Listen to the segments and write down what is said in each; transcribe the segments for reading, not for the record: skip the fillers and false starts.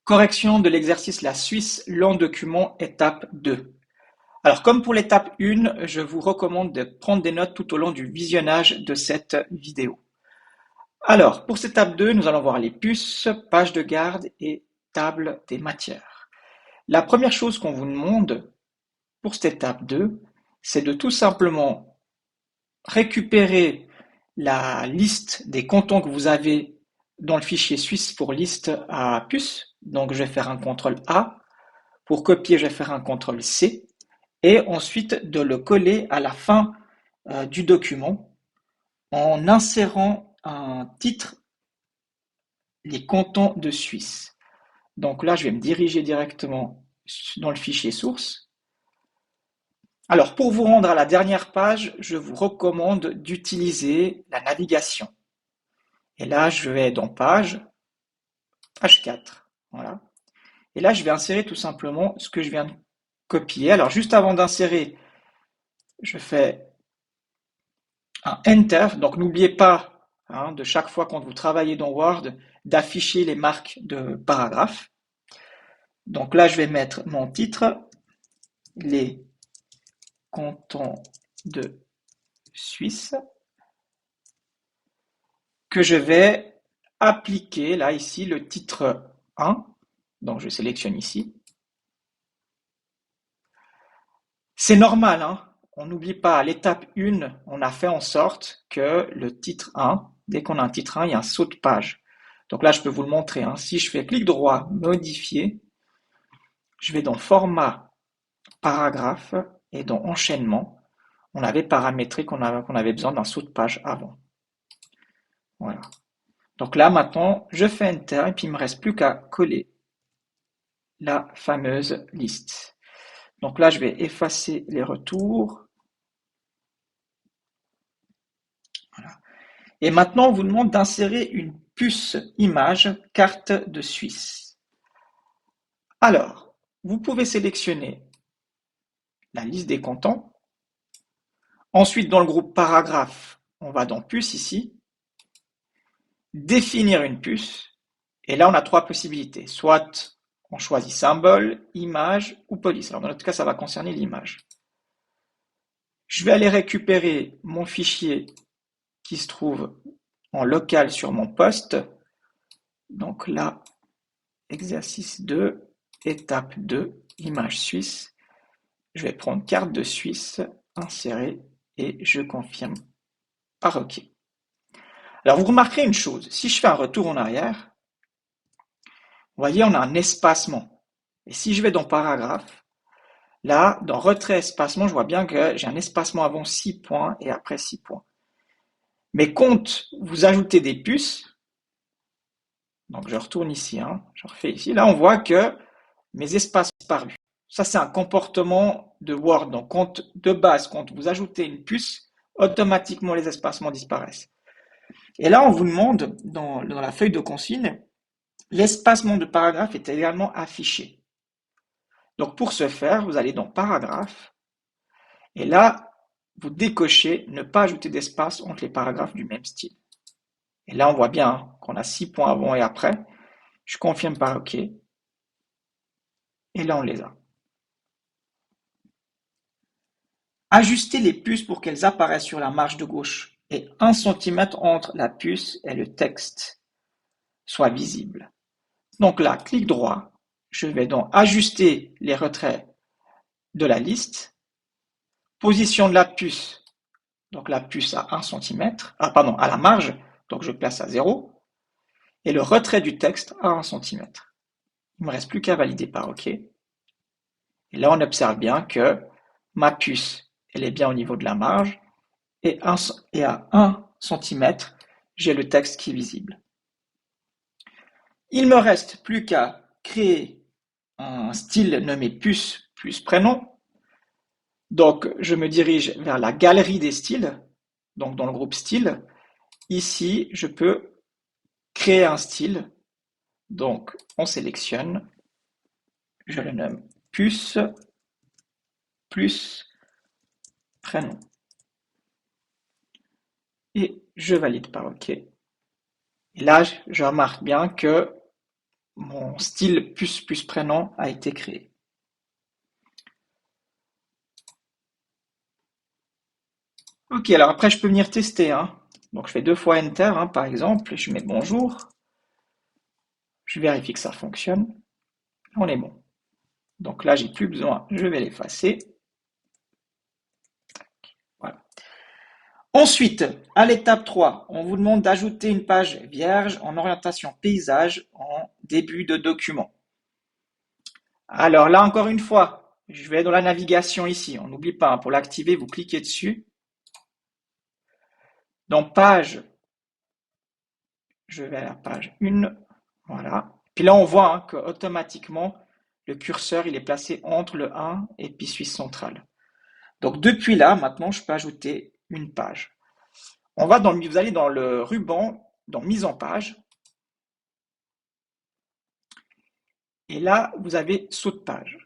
Correction de l'exercice La Suisse, long document, étape 2. Alors, comme pour l'étape 1, je vous recommande de prendre des notes tout au long du visionnage de cette vidéo. Alors, pour cette étape 2, nous allons voir les puces, pages de garde et table des matières. La première chose qu'on vous demande pour cette étape 2, c'est de tout simplement récupérer la liste des cantons que vous avez dans le fichier suisse pour liste à puces. Donc, je vais faire un CTRL A. Pour copier, je vais faire un CTRL C. Et ensuite, de le coller à la fin du document en insérant un titre, les cantons de Suisse. Donc là, je vais me diriger directement dans le fichier source. Alors, pour vous rendre à la dernière page, je vous recommande d'utiliser la navigation. Et là, je vais dans page 4. Voilà. Et là, je vais insérer tout simplement ce que je viens de copier. Alors, juste avant d'insérer, je fais un Enter. Donc, n'oubliez pas, de chaque fois quand vous travaillez dans Word, d'afficher les marques de paragraphe. Donc là, je vais mettre mon titre, les cantons de Suisse, que je vais appliquer, là, ici, le titre 1. Donc, je sélectionne ici. C'est normal, on n'oublie pas, à l'étape 1, on a fait en sorte que le titre 1, dès qu'on a un titre 1, il y a un saut de page. Donc là, je peux vous le montrer. Si je fais clic droit, modifier, je vais dans format paragraphe et dans enchaînement. On avait paramétré qu'on avait besoin d'un saut de page avant. Voilà. Donc là, maintenant, je fais Enter et puis il ne me reste plus qu'à coller la fameuse liste. Donc là, je vais effacer les retours. Voilà. Et maintenant, on vous demande d'insérer une puce image carte de Suisse. Alors, vous pouvez sélectionner la liste des cantons. Ensuite, dans le groupe paragraphe, on va dans puce ici. Définir une puce. Et là, on a trois possibilités. Soit on choisit symbole, image ou police. Alors, dans notre cas, ça va concerner l'image. Je vais aller récupérer mon fichier qui se trouve en local sur mon poste. Donc là, exercice 2, étape 2, image suisse. Je vais prendre carte de Suisse, insérer et je confirme par OK. Alors vous remarquerez une chose, si je fais un retour en arrière, vous voyez, on a un espacement. Et si je vais dans paragraphe, là, dans retrait espacement, je vois bien que j'ai un espacement avant 6 points et après 6 points. Mais quand vous ajoutez des puces, donc je retourne ici, je refais ici, là on voit que mes espaces ont disparu. Ça, c'est un comportement de Word. Donc, de base, quand vous ajoutez une puce, automatiquement les espacements disparaissent. Et là, on vous demande, dans la feuille de consigne, l'espacement de paragraphe est également affiché. Donc, pour ce faire, vous allez dans paragraphe, et là, vous décochez ne pas ajouter d'espace entre les paragraphes du même style. Et là, on voit bien qu'on a 6 points avant et après. Je confirme par OK. Et là, on les a. Ajustez les puces pour qu'elles apparaissent sur la marge de gauche et 1 cm entre la puce et le texte soit visible. Donc là, clic droit, je vais donc ajuster les retraits de la liste, position de la puce, donc la puce à 1 cm, à la marge, donc je place à 0, et le retrait du texte à 1 cm. Il ne me reste plus qu'à valider par OK. Et là, on observe bien que ma puce, elle est bien au niveau de la marge, et à 1 cm, j'ai le texte qui est visible. Il me reste plus qu'à créer un style nommé puce plus prénom. Donc, je me dirige vers la galerie des styles, donc dans le groupe style. Ici, je peux créer un style. Donc, on sélectionne, je le nomme puce plus prénom. Et je valide par OK. Et là, je remarque bien que mon style plus prénom a été créé. Ok, alors après je peux venir tester, hein. Donc je fais 2 fois Enter, hein, par exemple, et je mets bonjour. Je vérifie que ça fonctionne. On est bon. Donc là, j'ai plus besoin, je vais l'effacer. Voilà. Ensuite, à l'étape 3, on vous demande d'ajouter une page vierge en orientation paysage en début de document. Alors là, encore une fois, je vais dans la navigation ici. On n'oublie pas, hein, pour l'activer, vous cliquez dessus. Dans page, je vais à la page 1. Voilà. Puis là, on voit, hein, que automatiquement, le curseur il est placé entre le 1 et puis Suisse centrale. Donc depuis là, maintenant, je peux ajouter une page. Vous allez dans le ruban, dans mise en page. Et là, vous avez saut de page.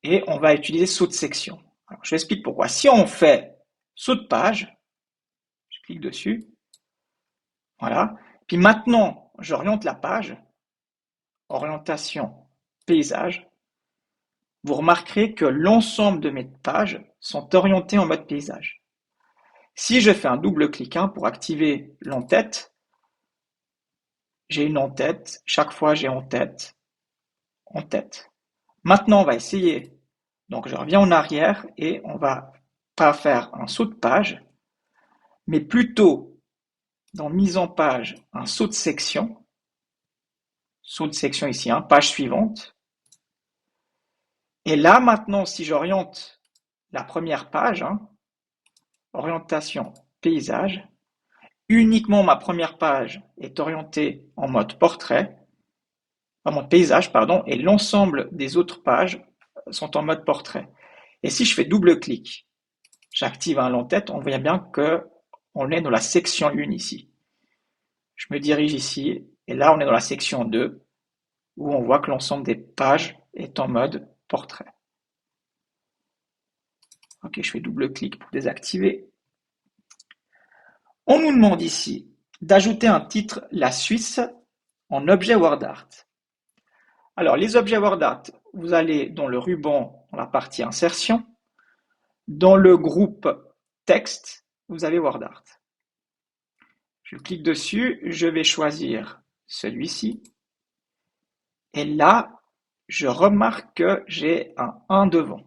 Et on va utiliser saut de section. Alors, je vous explique pourquoi. Si on fait saut de page, je clique dessus. Voilà. Puis maintenant, j'oriente la page. Orientation paysage. Vous remarquerez que l'ensemble de mes pages sont orientées en mode paysage. Si je fais un double clic, hein, pour activer l'en-tête, j'ai une en-tête. Chaque fois, j'ai en-tête, en-tête. Maintenant, on va essayer. Donc, je reviens en arrière et on va pas faire un saut de page, mais plutôt dans mise en page, un saut de section. Saut de section ici, hein, page suivante. Et là, maintenant, si j'oriente la première page, hein, orientation paysage, uniquement ma première page est orientée en mode portrait, en mode paysage, pardon, et l'ensemble des autres pages sont en mode portrait. Et si je fais double clic, j'active un long-tête, on voit bien que on est dans la section 1 ici. Je me dirige ici, et là on est dans la section 2, où on voit que l'ensemble des pages est en mode portrait. Ok, je fais double clic pour désactiver. On nous demande ici d'ajouter un titre La Suisse en objet WordArt. Alors, les objets WordArt, vous allez dans le ruban, dans la partie insertion. Dans le groupe texte, vous avez WordArt. Je clique dessus, je vais choisir celui-ci. Et là, je remarque que j'ai un 1 devant.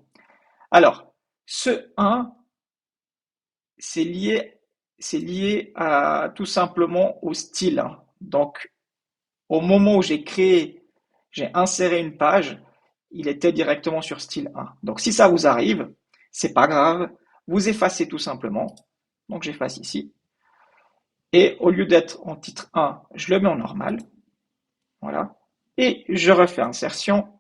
Alors, ce 1, c'est lié tout simplement au style, hein. Donc, au moment où j'ai inséré une page, il était directement sur style 1. Donc, si ça vous arrive, c'est pas grave, vous effacez tout simplement. Donc, j'efface ici. Et au lieu d'être en titre 1, je le mets en normal. Voilà. Et je refais insertion.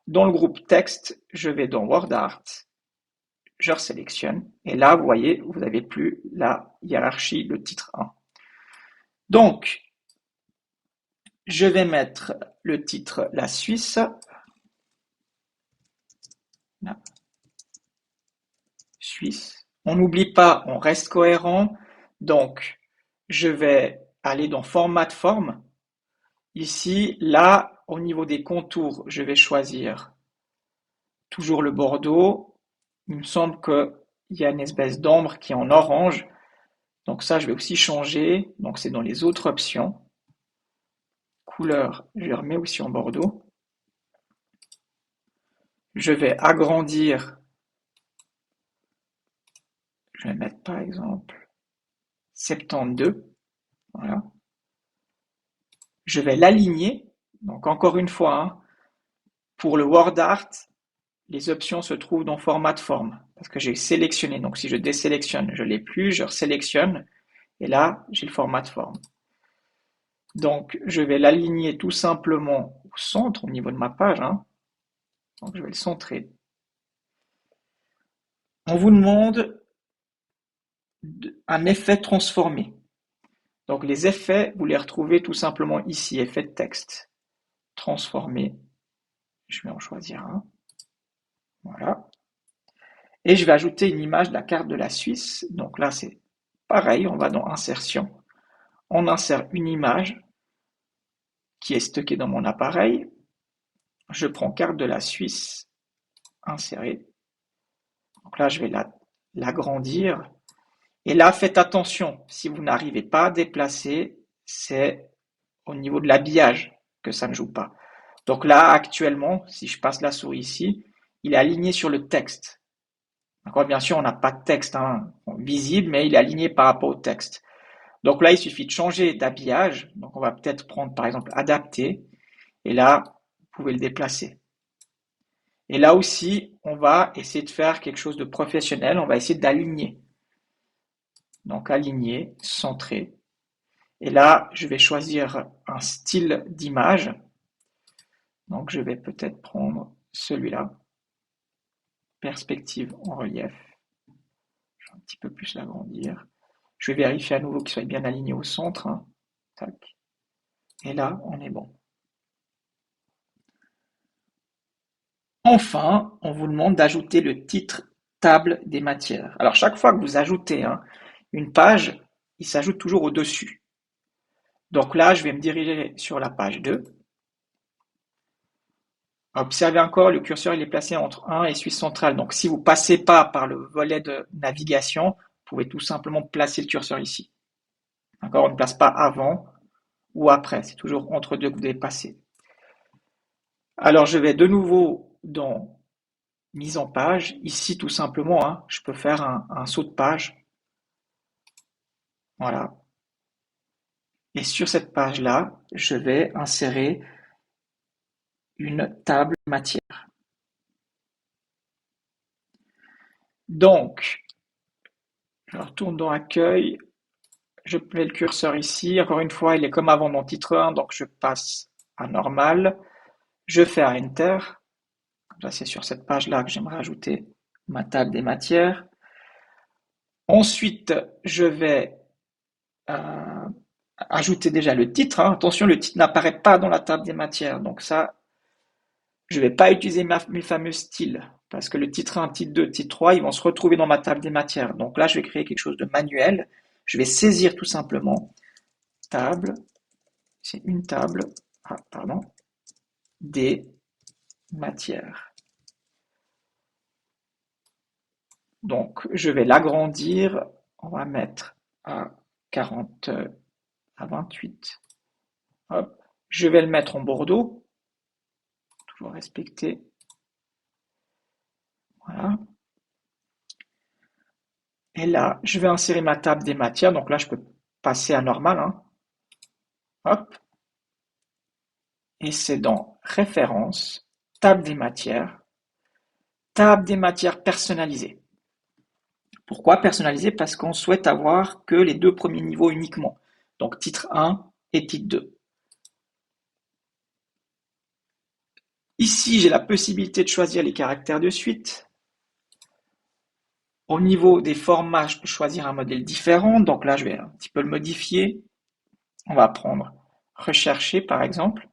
Dans le groupe texte, je vais dans WordArt, je resélectionne. Et là, vous voyez, vous n'avez plus la hiérarchie de titre 1. Donc, je vais mettre le titre La Suisse. Là. Suisse. On n'oublie pas, on reste cohérent. Donc, je vais aller dans Format de forme. Ici, là, au niveau des contours, je vais choisir toujours le bordeaux. Il me semble qu'il y a une espèce d'ombre qui est en orange. Donc ça, je vais aussi changer. Donc c'est dans les autres options. Couleur, je remets aussi en bordeaux. Je vais agrandir. Je vais mettre par exemple 72. Voilà. Je vais l'aligner. Donc encore une fois, hein, pour le WordArt, les options se trouvent dans format de forme parce que j'ai sélectionné. Donc si je désélectionne, je ne l'ai plus, je resélectionne et là, j'ai le format de forme. Donc je vais l'aligner tout simplement au centre, au niveau de ma page, hein. Donc je vais le centrer. On vous demande un effet transformé. Donc les effets, vous les retrouvez tout simplement ici, effet de texte. Transformé. Je vais en choisir un. Voilà. Et je vais ajouter une image de la carte de la Suisse. Donc là, c'est pareil, on va dans Insertion. On insère une image qui est stocké dans mon appareil. Je prends carte de la Suisse, insérer. Donc là, je vais l'agrandir. Et là, faites attention, si vous n'arrivez pas à déplacer, c'est au niveau de l'habillage que ça ne joue pas. Donc là, actuellement, si je passe la souris ici, il est aligné sur le texte. D'accord, bien sûr, on n'a pas de texte visible, mais il est aligné par rapport au texte. Donc là, il suffit de changer d'habillage. Donc on va peut-être prendre par exemple adapter. Et là, vous pouvez le déplacer. Et là aussi, on va essayer de faire quelque chose de professionnel. On va essayer d'aligner. Donc aligner, centrer. Et là, je vais choisir un style d'image. Donc je vais peut-être prendre celui-là. Perspective en relief. Je vais un petit peu plus l'agrandir. Je vais vérifier à nouveau qu'il soit bien aligné au centre. Tac. Et là, on est bon. Enfin, on vous demande d'ajouter le titre table des matières. Alors chaque fois que vous ajoutez une page, il s'ajoute toujours au-dessus. Donc là, je vais me diriger sur la page 2. Observez encore, le curseur il est placé entre 1 et Suisse centrale. Donc si vous ne passez pas par le volet de navigation, vous pouvez tout simplement placer le curseur ici. D'accord, on ne place pas avant ou après, c'est toujours entre deux que vous devez passer. Alors je vais de nouveau dans mise en page. Ici tout simplement, je peux faire un saut de page. Voilà. Et sur cette page-là, je vais insérer une table matière. Donc, je retourne dans Accueil, je mets le curseur ici. Encore une fois, il est comme avant dans titre 1, donc je passe à normal. Je fais un Enter. Là, c'est sur cette page-là que j'aimerais ajouter ma table des matières. Ensuite, je vais ajouter déjà le titre. Attention, le titre n'apparaît pas dans la table des matières. Donc ça, je ne vais pas utiliser mes fameux styles parce que le titre 1, titre 2, titre 3, ils vont se retrouver dans ma table des matières. Donc là, je vais créer quelque chose de manuel. Je vais saisir tout simplement table, c'est une table, des matières. Donc, je vais l'agrandir. On va mettre à 40, à 28. Hop. Je vais le mettre en bordeaux. Toujours respecter. Voilà. Et là, je vais insérer ma table des matières. Donc là, je peux passer à normal. Hop. Et c'est dans Références, table des matières personnalisées. Pourquoi personnalisées? Parce qu'on souhaite avoir que les deux premiers niveaux uniquement. Donc titre 1 et titre 2. Ici, j'ai la possibilité de choisir les caractères de suite. Au niveau des formats, je peux choisir un modèle différent. Donc là, je vais un petit peu le modifier. On va prendre Rechercher, par exemple.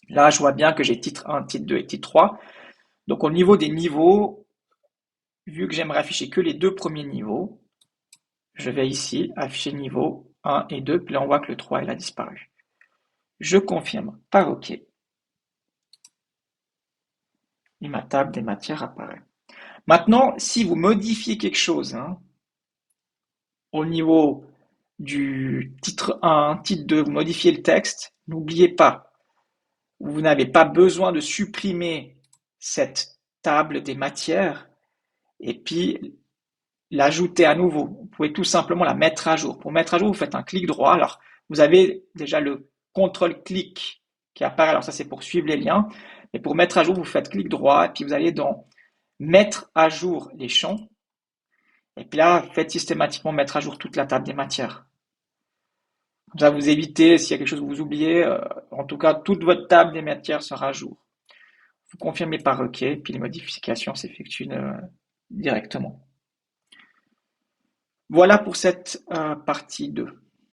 Là, je vois bien que j'ai titre 1, titre 2 et titre 3. Donc au niveau des niveaux, vu que j'aimerais afficher que les deux premiers niveaux, je vais ici afficher niveau 1 et 2. Puis là, on voit que le 3, il a disparu. Je confirme par OK. Et ma table des matières apparaît. Maintenant, si vous modifiez quelque chose au niveau du titre 1, titre 2, vous modifiez le texte, n'oubliez pas, vous n'avez pas besoin de supprimer cette table des matières et puis l'ajouter à nouveau. Vous pouvez tout simplement la mettre à jour. Pour mettre à jour, vous faites un clic droit. Alors, vous avez déjà le contrôle-clic qui apparaît. Alors ça, c'est pour suivre les liens. Mais pour mettre à jour, vous faites clic droit et puis vous allez dans Mettre à jour les champs. Et puis là, faites systématiquement mettre à jour toute la table des matières. Comme ça, vous évitez, s'il y a quelque chose que vous oubliez, en tout cas, toute votre table des matières sera à jour. Vous confirmez par OK, puis les modifications s'effectuent directement. Voilà pour cette partie 2.